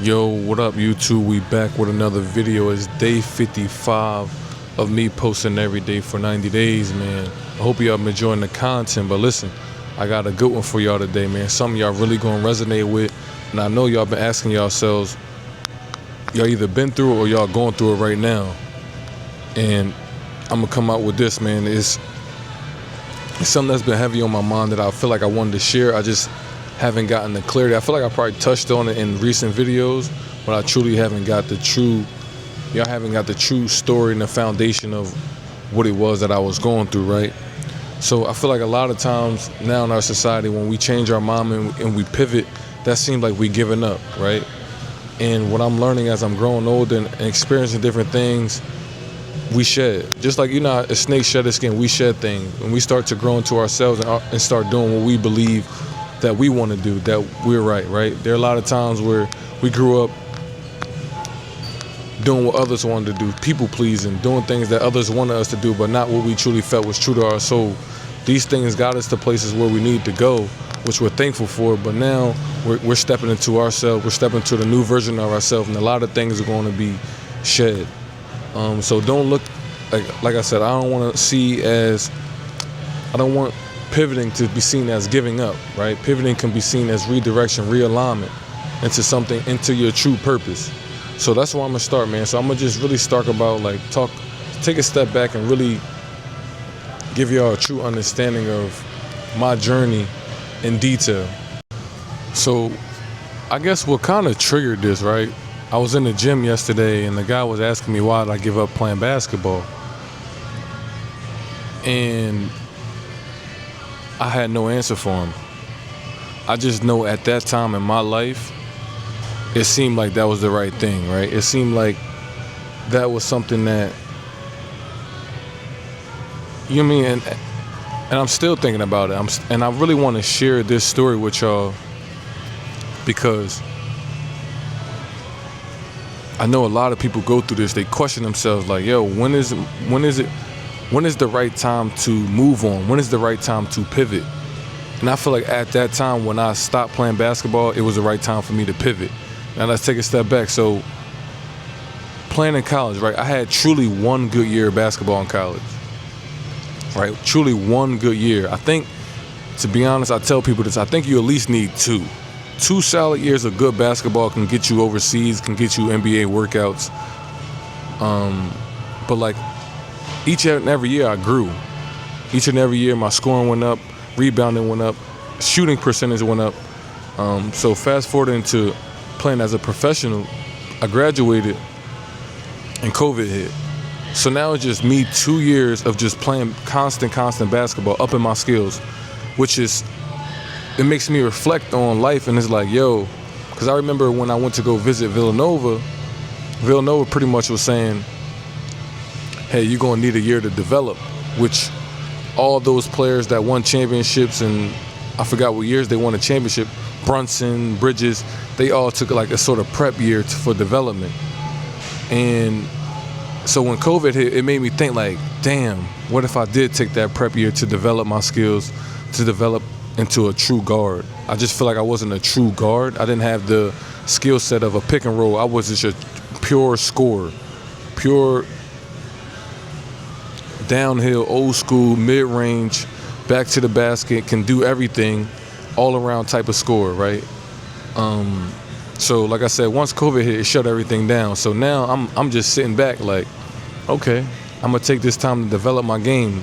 Yo, what up YouTube? We back with another video. It's day 55 of me posting every day for 90 days, man. I hope y'all been enjoying the content, but listen, I got a good one for y'all today, man. Something y'all really gonna resonate with, and I know y'all been asking yourselves, y'all either been through it or y'all going through it right now. And I'm gonna come out with this, man. It's something that's been heavy on my mind that I feel like I wanted to share. I just haven't gotten the clarity. I feel like I probably touched on it in recent videos, but I truly haven't got the true, y'all haven't got the true story and the foundation of what it was that I was going through, right? So I feel like a lot of times now in our society, when we change our mind and we pivot, that seems like we giving up, right? And what I'm learning as I'm growing older and experiencing different things, we shed. Just like, you know, a snake shed its skin, we shed things. When we start to grow into ourselves and start doing what we believe that we want to do, that we're right? There are a lot of times where we grew up doing what others wanted to do, people pleasing, doing things that others wanted us to do, but not what we truly felt was true to our soul. These things got us to places where we need to go, which we're thankful for, but now we're stepping into ourselves, we're stepping into the new version of ourselves, and a lot of things are going to be shed. So don't look, like I said, I don't want pivoting to be seen as giving up, right? Pivoting can be seen as redirection, realignment into your true purpose. So that's where I'm gonna start, man. So I'm gonna just really start about take a step back and really give y'all a true understanding of my journey in detail. So I guess what kind of triggered this, right? I was in the gym yesterday and the guy was asking me why did I give up playing basketball? And I had no answer for him. I just know at that time in my life, it seemed like that was the right thing, right? It seemed like that was something that, you know what I mean? And I'm still thinking about it. And I really want to share this story with y'all because I know a lot of people go through this. They question themselves like, yo, when is the right time to move on? When is the right time to pivot? And I feel like at that time when I stopped playing basketball, it was the right time for me to pivot. Now let's take a step back. So playing in college, right? I had truly one good year of basketball in college, right? Truly one good year. I think, to be honest, I tell people this, I think you at least need two. 2 solid years of good basketball can get you overseas, can get you NBA workouts. But like, each and every year I grew. Each and every year my scoring went up, rebounding went up, shooting percentage went up. So fast forward into playing as a professional, I graduated and COVID hit. So now it's just me 2 years of just playing constant basketball, upping my skills, it makes me reflect on life. And it's like, yo, because I remember when I went to go visit Villanova pretty much was saying, hey, you're going to need a year to develop, which all those players that won championships, and I forgot what years they won a championship, Brunson, Bridges, they all took like a sort of prep year for development. And so when COVID hit, it made me think like, damn, what if I did take that prep year to develop my skills, to develop into a true guard? I just feel like I wasn't a true guard. I didn't have the skill set of a pick and roll. I was just a pure scorer, pure downhill, old school, mid-range, back to the basket, can do everything, all around type of scorer, right? So like I said, once COVID hit, it shut everything down. So now I'm just sitting back like, okay, I'm gonna take this time to develop my game.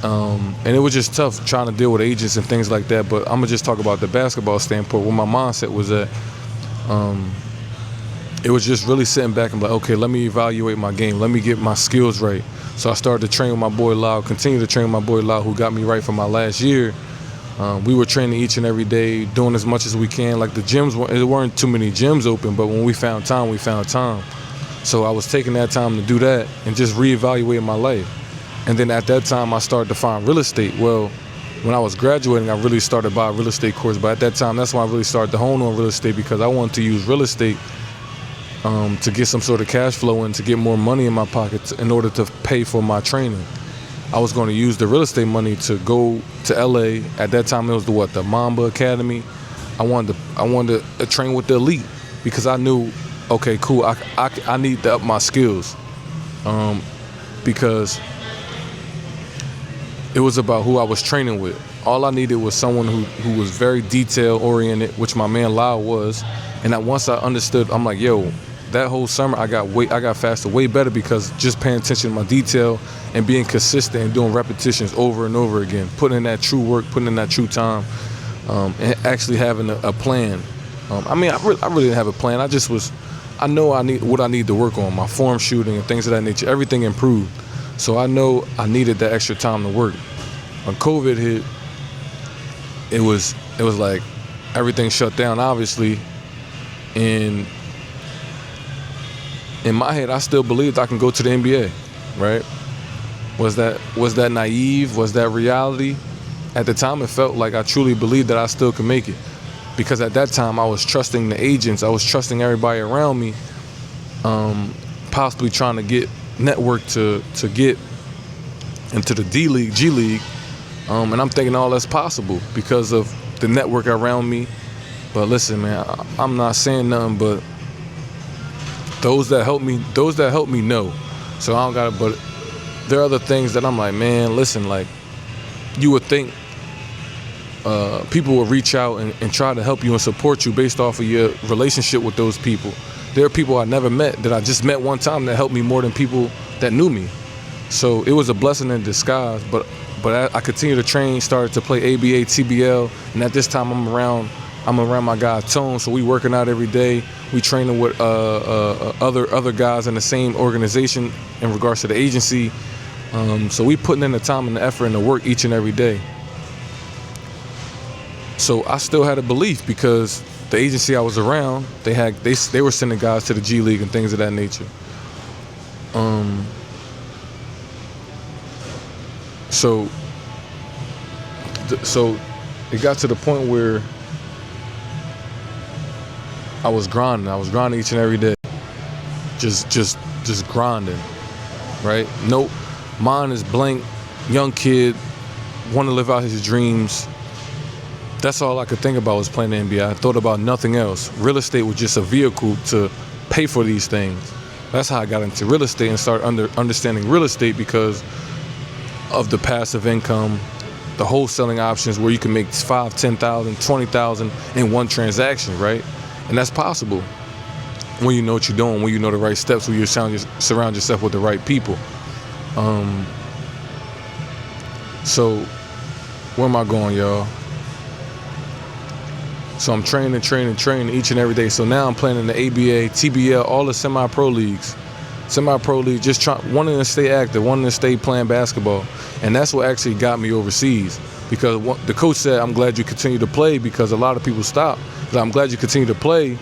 And it was just tough trying to deal with agents and things like that. But I'm gonna just talk about the basketball standpoint. Where my mindset was at, it was just really sitting back and like, okay, let me evaluate my game. Let me get my skills right. So I started to train with my boy Lau, continue to train with my boy Lau, who got me right for my last year. We were training each and every day, doing as much as we can. Like the gyms, there weren't too many gyms open, but when we found time, we found time. So I was taking that time to do that and just reevaluating my life. And then at that time, I started to find real estate. Well, when I was graduating, I really started to buy a real estate course. But at that time, that's when I really started to hone on real estate, because I wanted to use real estate to get some sort of cash flow and to get more money in my pocket in order to pay for my training. I was going to use the real estate money to go to LA. At that time, it was the Mamba Academy. I wanted to train with the elite. because I knew, okay, cool, I need to up my skills, because it was about who I was training with. All I needed was someone who was very detail oriented, which my man Lyle was. And that once I understood, I'm like, yo, that whole summer I got faster way better because just paying attention to my detail and being consistent and doing repetitions over and over again, putting in that true work, putting in that true time, and actually having a plan. I really didn't have a plan. I know I need to work on, my form shooting and things of that nature. Everything improved. So I know I needed that extra time to work. When COVID hit, it was like everything shut down, obviously. And in my head, I still believed I can go to the NBA, right? Was that naive? Was that reality? At the time, it felt like I truly believed that I still could make it. Because at that time, I was trusting the agents. I was trusting everybody around me, possibly trying to get network to get into the D League, G League. And I'm thinking all that's possible because of the network around me. But listen, man, I'm not saying nothing, but those that help me know. So I don't gotta, but there are other things that I'm like, man, listen, like, you would think people will reach out and try to help you and support you based off of your relationship with those people. There are people I never met that I just met one time that helped me more than people that knew me. So it was a blessing in disguise, but I continued to train, started to play ABA, TBL, and at this time I'm around my guy Tone, so we working out every day. We training with other guys in the same organization in regards to the agency. So we putting in the time and the effort and the work each and every day. So I still had a belief because the agency I was around, they were sending guys to the G League and things of that nature. So it got to the point where I was grinding each and every day, just grinding, right? Nope, mine is blank, young kid, want to live out his dreams. That's all I could think about was playing the NBA. I thought about nothing else. Real estate was just a vehicle to pay for these things. That's how I got into real estate and started understanding real estate because of the passive income, the wholesaling options where you can make $5,000, $10,000, $20,000 in one transaction, right? And that's possible when you know what you're doing, when you know the right steps, when you surround yourself with the right people. So where am I going, y'all? So I'm training each and every day. So now I'm playing in the ABA, TBL, all the semi-pro leagues. Semi-pro league, just wanting to stay active, wanting to stay playing basketball. And that's what actually got me overseas. Because the coach said, I'm glad you continue to play because a lot of people stop. But I'm glad you continue to play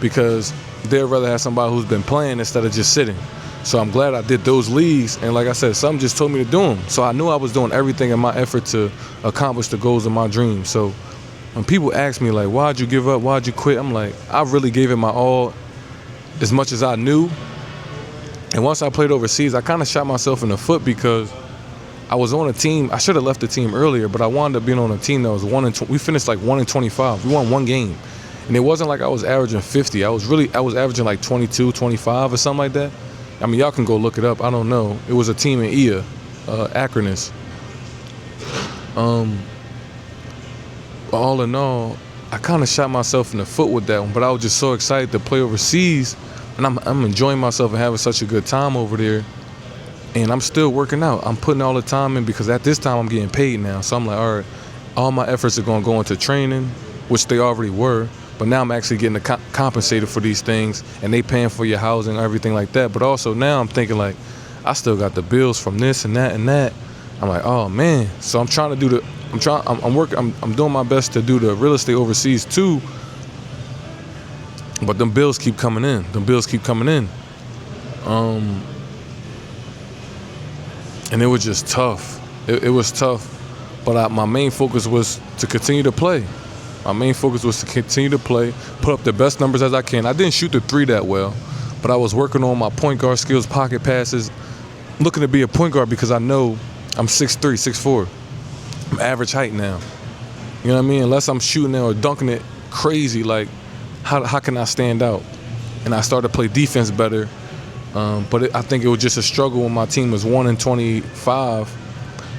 because they'd rather have somebody who's been playing instead of just sitting. So I'm glad I did those leagues. And like I said, something just told me to do them. So I knew I was doing everything in my effort to accomplish the goals of my dreams. So when people ask me, like, why'd you give up? Why'd you quit? I'm like, I really gave it my all as much as I knew. And once I played overseas, I kind of shot myself in the foot because I was on a team. I should have left the team earlier, but I wound up being on a team that was we finished like 1-25. We won one game. And it wasn't like I was averaging 50. I was averaging like 22, 25 or something like that. I mean, y'all can go look it up. I don't know. It was a team in IA, Acronis. All in all, I kind of shot myself in the foot with that one, but I was just so excited to play overseas, and I'm enjoying myself and having such a good time over there. And I'm still working out. I'm putting all the time in because at this time I'm getting paid now. So I'm like, all right, all my efforts are going to go into training, which they already were, but now I'm actually getting compensated for these things, and they paying for your housing, everything like that. But also now I'm thinking like, I still got the bills from this and that and that. I'm like, oh man. So I'm trying to do I'm doing my best to do the real estate overseas too. But them bills keep coming in. And it was just tough. It was tough. But my main focus was to continue to play. Put up the best numbers as I can. I didn't shoot the three that well, but I was working on my point guard skills, pocket passes, looking to be a point guard because I know I'm 6'3", 6'4". I'm average height now. You know what I mean? Unless I'm shooting it or dunking it crazy, like how can I stand out? And I started to play defense better. But I think it was just a struggle when my team was 1-25.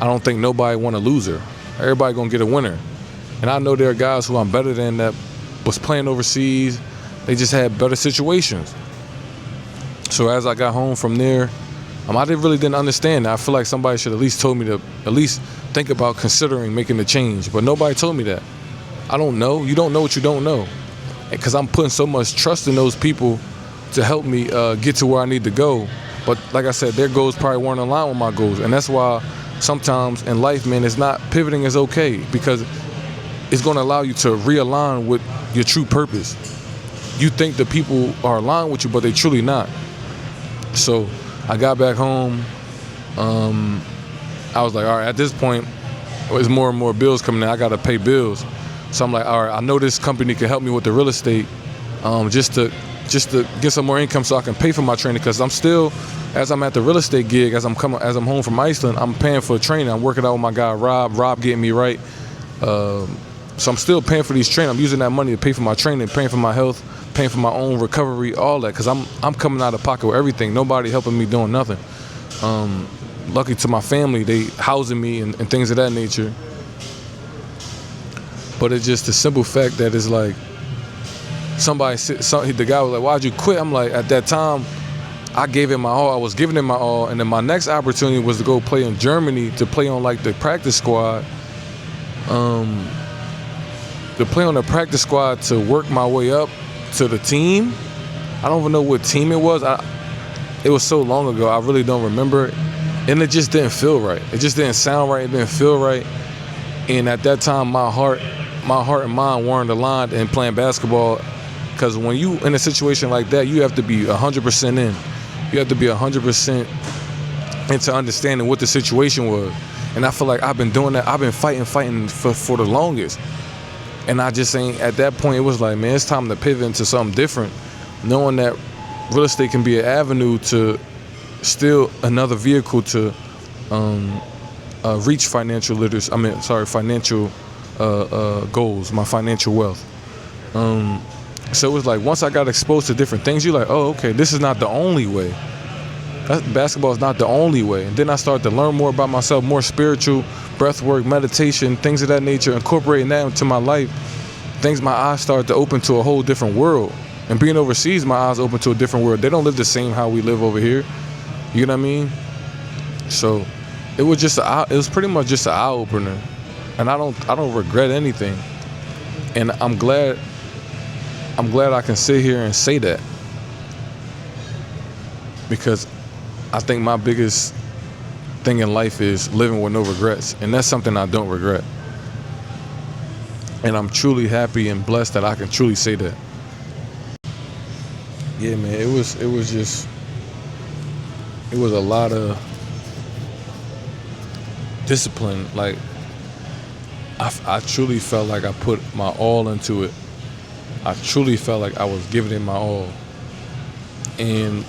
I don't think nobody want a loser. Everybody gonna get a winner. And I know there are guys who I'm better than that was playing overseas. They just had better situations. So as I got home from there, I didn't understand that. I feel like somebody should at least told me to at least think about considering making the change. But nobody told me that. I don't know. You don't know what you don't know. Because I'm putting so much trust in those people to help me get to where I need to go. But like I said, their goals probably weren't in line with my goals. And that's why sometimes in life, man, it's not pivoting is okay, because it's going to allow you to realign with your true purpose. You think the people are aligned with you, but they truly not. So I got back home. I was like, all right, at this point, there's more and more bills coming in. I got to pay bills. So I'm like, all right, I know this company can help me with the real estate, just to get some more income so I can pay for my training. Because I'm still, as I'm at the real estate gig, as I'm home from Iceland, I'm paying for training. I'm working out with my guy Rob getting me right. So I'm still paying for these training. I'm using that money to pay for my training, paying for my health, paying for my own recovery, all that. Because I'm coming out of pocket with everything. Nobody helping me doing nothing. Lucky to my family, they housing me and things of that nature. But it's just the simple fact that it's like the guy was like, why'd you quit? I'm like, at that time, I gave it my all. I was giving it my all. And then my next opportunity was to go play in Germany, to play on like the practice squad. To play on the practice squad, to work my way up to the team. I don't even know what team it was. It was so long ago, I really don't remember it. And it just didn't feel right. It just didn't sound right. It didn't feel right. And at that time, my heart and mind weren't aligned in playing basketball. Because when you in a situation like that, you have to be 100% in. You have to be 100% into understanding what the situation was. And I feel like I've been doing that. I've been fighting for the longest. And I just ain't, at that point, it was like, man, it's time to pivot into something different. Knowing that real estate can be an avenue to still another vehicle to reach financial literacy. Financial goals, my financial wealth. So it was like, once I got exposed to different things, you're like, oh, okay, this is not the only way. Basketball is not the only way. And then I started to learn more about myself, more spiritual, breath work, meditation, things of that nature, incorporating that into my life. My eyes started to open to a whole different world. And being overseas, my eyes open to a different world. They don't live the same how we live over here. You know what I mean? So it was pretty much just an eye opener. And I don't regret anything. And I'm glad I can sit here and say that. Because I think my biggest thing in life is living with no regrets. And that's something I don't regret. And I'm truly happy and blessed that I can truly say that. Yeah, man, it was a lot of discipline. Like, I truly felt like I put my all into it. I truly felt like I was giving it my all. And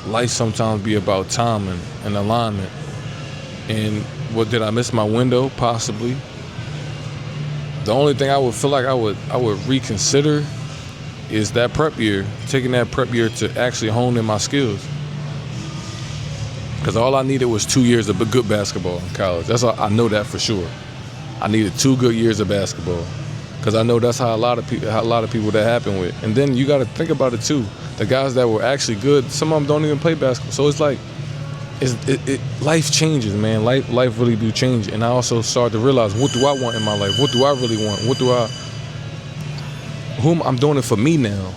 life sometimes be about timing and alignment. And what, did I miss my window? Possibly. The only thing I would feel like I would reconsider is that prep year, taking that prep year to actually hone in my skills. Because all I needed was 2 years of good basketball in college. That's all, I know that for sure. I needed 2 good years of basketball. Because I know that's how a lot of people that happen with. And then you got to think about it too. The guys that were actually good, some of them don't even play basketball. So it's like, life changes, man. Life really do change. And I also started to realize, what do I want in my life? What do I really want? I'm doing it for me now.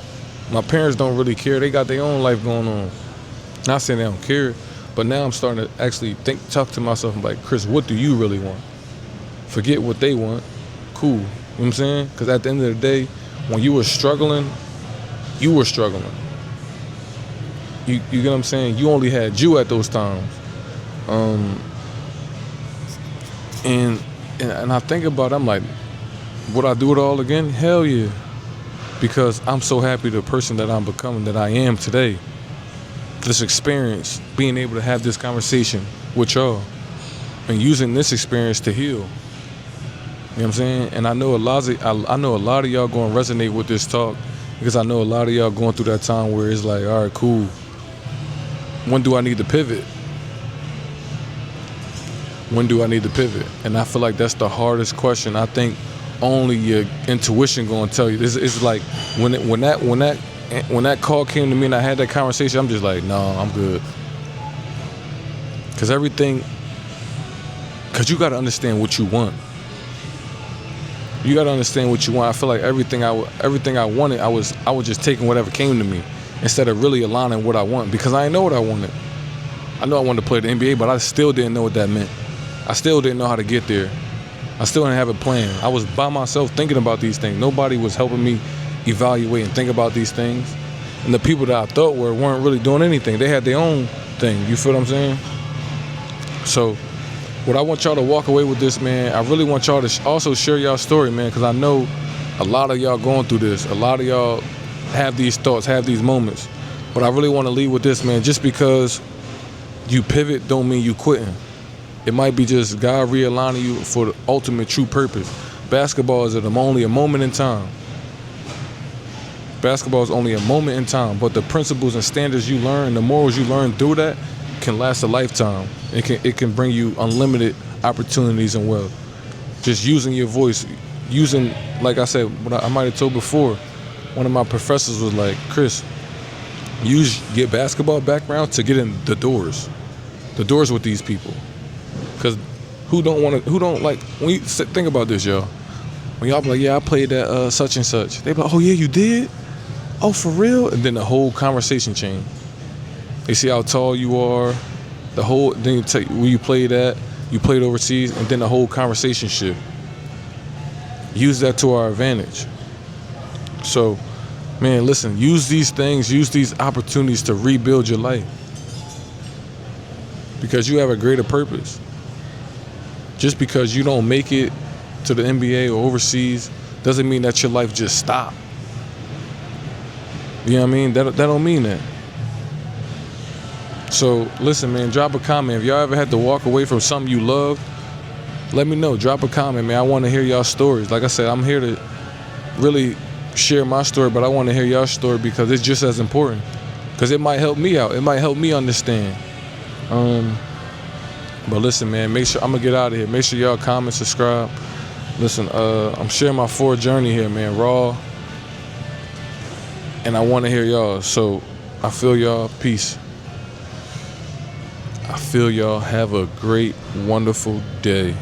My parents don't really care. They got their own life going on. Not saying they don't care, but now I'm starting to actually talk to myself and be like, Chris, what do you really want? Forget what they want. Cool. You know what I'm saying? Because at the end of the day, when you were struggling, you were struggling. You get what I'm saying? You only had you at those times. And I think about it, I'm like, would I do it all again? Hell yeah. Because I'm so happy the person that I'm becoming, that I am today. This experience, being able to have this conversation with y'all and using this experience to heal. You know what know what I'm saying? And I know I know a lot of y'all going to resonate with this talk, because I know a lot of y'all going through that time where it's like, all right, cool. When do I need to pivot? When do I need to pivot? And I feel like that's the hardest question. I think only your intuition gonna tell you. It's like when that call came to me and I had that conversation, I'm just like, no, I'm good. Cause you gotta understand what you want. You gotta understand what you want. I feel like everything I wanted, I was just taking whatever came to me instead of really aligning what I want, because I didn't know what I wanted. I know I wanted to play the NBA, but I still didn't know what that meant. I still didn't know how to get there. I still didn't have a plan. I was by myself thinking about these things. Nobody was helping me evaluate and think about these things. And the people that I thought weren't really doing anything. They had their own thing. You feel what I'm saying? So what I want y'all to walk away with this, man, I really want y'all to also share y'all story, man, because I know a lot of y'all going through this. A lot of y'all have these thoughts, have these moments. But I really want to leave with this, man. Just because you pivot don't mean you quitting. It might be just God realigning you for the ultimate true purpose. Basketball is only a moment in time. Basketball is only a moment in time, but the principles and standards you learn, the morals you learn through that can last a lifetime. It can bring you unlimited opportunities and wealth. Just using your voice, like I said, what I might have told before, one of my professors was like, Chris, use your basketball background to get in the doors with these people. Because who don't like, when you think about this, y'all, when y'all be like, yeah, I played that such and such, they be like, oh yeah, you did? Oh, for real? And then the whole conversation change. They see how tall you are, then you tell you where you played at, you played overseas, and then the whole conversation shift. Use that to our advantage. So, man, listen, use these things, use these opportunities to rebuild your life. Because you have a greater purpose. Just because you don't make it to the NBA or overseas doesn't mean that your life just stopped. You know what I mean? That don't mean that. So listen, man, drop a comment. If y'all ever had to walk away from something you loved, let me know. Drop a comment, man. I want to hear y'all stories. Like I said, I'm here to really share my story, but I want to hear y'all story because it's just as important. Because it might help me out. It might help me understand. But listen, man, make sure I'm gonna get out of here. Make sure y'all comment, subscribe. Listen, I'm sharing my forward journey here, man, raw. And I want to hear y'all. So I feel y'all. Peace. I feel y'all. Have a great, wonderful day.